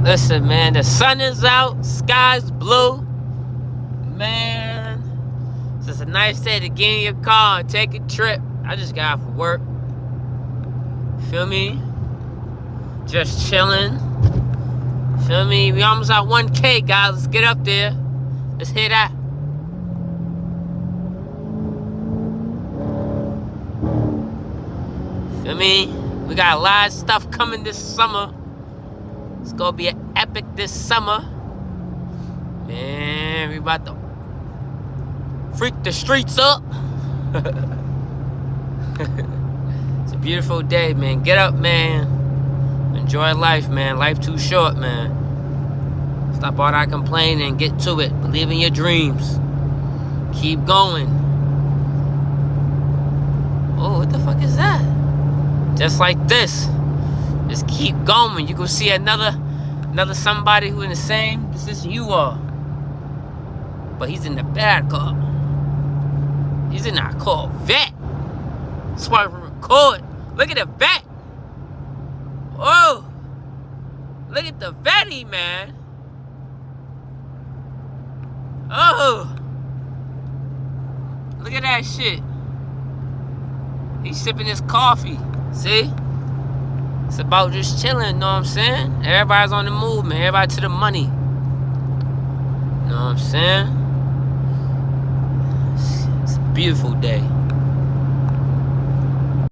Listen, man, the sun is out, sky's blue. Man, it's just a nice day to get in your car and take a trip. I just got off work. Feel me? Just chilling. Feel me? We almost at 1K, guys. Let's get up there. Let's hit that. Feel me? We got a lot of stuff coming this summer. It's gonna be an epic this summer. Man, we about to freak the streets up. It's a beautiful day, man. Get up, man. Enjoy life, man. Life too short, man. Stop all that complaining and get to it. Believe in your dreams. Keep going. Oh, what the fuck is that? Just like this. Just keep going. You can see another somebody who in the same position you are. But he's in the bad car. He's in that Corvette. That's why we record. Look at the vet. Oh. Look at the vetty, man. Oh. Look at that shit. He's sipping his coffee. See? It's about just chilling, know what I'm saying? Everybody's on the move, man. Everybody to the money. Know what I'm saying? It's a beautiful day.